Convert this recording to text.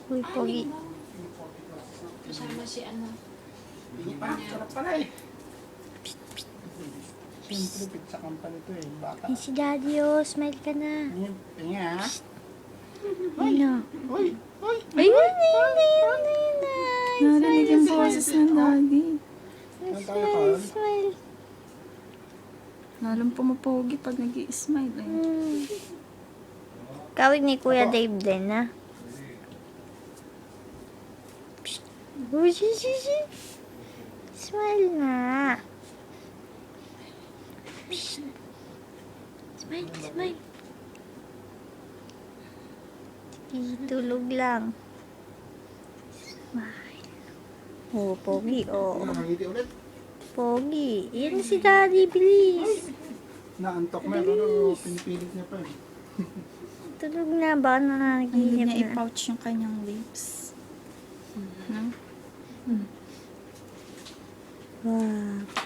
Uy, pogi. Kasama si ano. Hindi pa, sarap pala eh. Siyempre, pizza company to eh, bata. Ay, si Daddy, oh. Smile ka na. Ayun, tingin ha. Ano? Uy, uy. Ayun, ayun. Narinig yung boses ng daddy. Saan tayo, Carl? Smile. Lalong pumapogi pag nag-i-smile eh. Kawig ni Kuya Dave din, ha? Uy, shi. Smile na. Smile. Tulog lang. Smile. Oh, pogi, oh. Nakangiti ulit. Pogi. Yan si Daddy, bilis. Naantok na, pero pinipilit niya pa eh. Tulog na ba? Hindi Nanaginip niya na. i-pouch yung kanyang lips. No? Wow.